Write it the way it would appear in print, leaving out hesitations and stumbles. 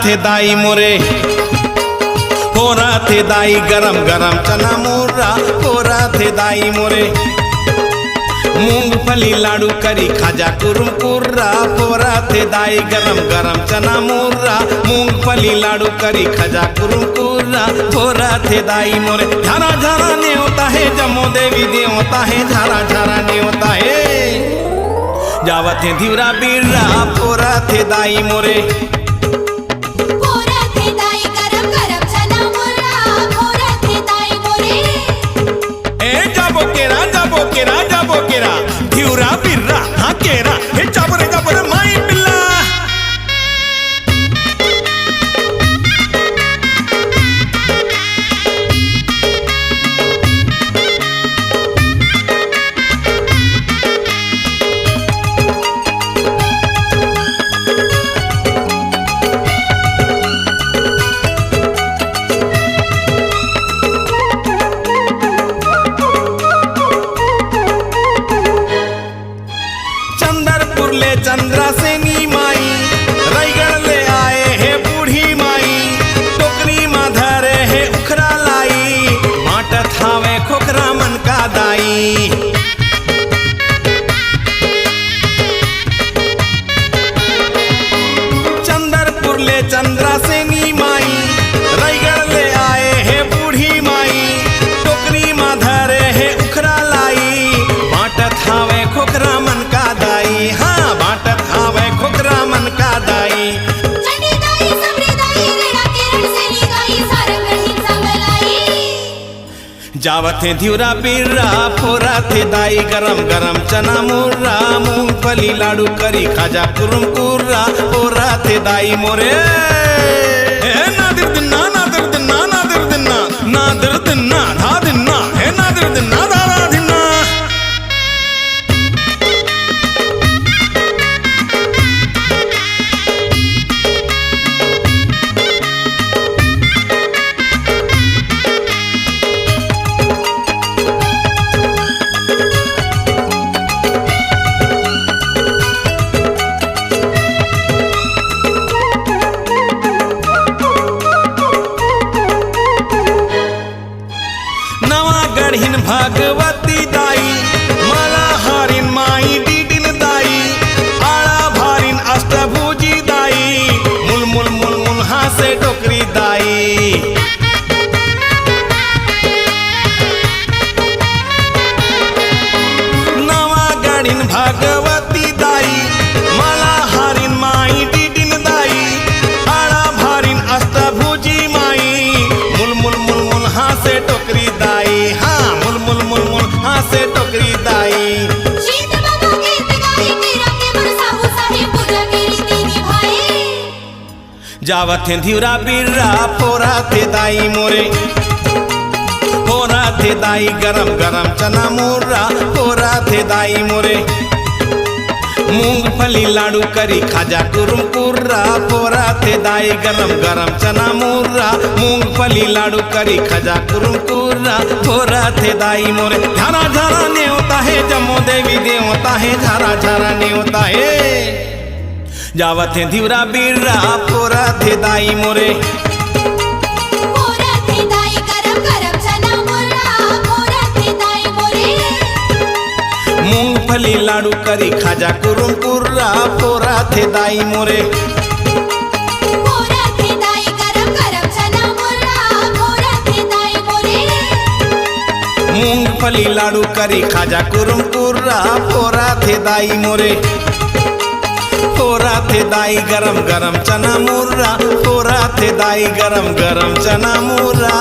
थे दाई मोरे, फोरा थे दाई गरम गरम चना मुर्रा, फोरा थे दाई मोरे। मूंगफली लाडू करी खाजा कुरुम कुर्रा, फोरा थे दाई गरम गरम चना मुर्रा। मूंगफली लाडू करी खाजा कुरुम कुर्रा, फोरा थे दाई मोरे। झारा झारा ने होता है जम्मो देवी देवता है, झारा झारा ने होता है जावत है धीवरा बीरा, फोरा थे दाई मोरे। फोरा थे दाई गरम गरम चना मुर्रा, फोरा थे दाई मोरे। ए जाबो केरा जाबो केरा जाबो केरा, धीवरा बीरा हाँ केरा, हे जाबो रे माई बिल्ला। चंद्रा सेनी माई रायगढ़ ले आए है बूढ़ी माई, टोकरी में धरे है उखरा लाई, माटत हावे खोखरा मन का दाई। चंदरपुर ले चंद्रा सेनी माई रायगढ़ ले आए है बूढ़ी माई, टोकरी में धरे है उखरा लाई, माटत हावे खोखरा मन का दाई। हाँ बाटत हावे खोखरा मन का दाई। चंडी दाई सबरी दाई रेड़ा केरन सेनी दाई सारंग रहीम संगलाई। जावत है धीवरा बीरा, फोरा थे दाई गरम गरम चना मुर्रा। मूंगफली लाडू करी खाजा कुरुम कुर्रा, फोरा थे दाई मोरे। नादिर दिन्ना नादिर दिन्ना नादिर दिन्ना नादिर दिन्ना धा दिन्ना, हे नादिर दिन्ना धारा दिन्ना। गढ़िन भगवती दाई, माला हारिन माई डीडिन दाई, आड़ा भारिन अष्टभुजी दाई, मुल मुल मुल मुल हासे टोकरी दाई। नवा गढ़िन भगवती दाई, माला हारिन माई डीडिन दाई, आड़ा भारिन अष्टभुजी माई, मुल मुल मुल मुल हासे टोकरी दाई। से टोकरी दाई। शीत बाबा गीत गाई तेरा के बरसाहु साहे पूजा केरी दीदी भाई। जावत है धीवरा बीरा, फोरा थे दाई मोरे, फोरा थे दाई गरम गरम चना मुर्रा, फोरा थे दाई मोरे। मूंगफली लाडू करी खाजा कुरुम कुर्रा, फोरा थे दाई गरम गरम चना मुर्रा। मूंगफली लाडू करी खाजा कुरुम कुर्रा, फोरा थे दाई मोरे। झारा झारा ने होता है जम्मो देवी देवता है, झारा झारा ने होता है जावत है धीवरा बीरा, फोरा थे दाई मोरे। फोरा थे दाई गरम गरम चना मुर्रा, फोरा थे दाई मोरे। मूंगफली लाडू करी खाजा कुरुम कुर्रा, फोरा थे दाई मोरे। फोरा थे दाई गरम गरम चना मुर्रा, फोरा थे दाई मोरे। मूंगफली लाडू करी खाजा कुरुम कुर्रा, फोरा थे दाई मोरे। फोरा थे दाई गरम गरम चना मुर्रा, फोरा थे दाई गरम गरम चना मुर्रा।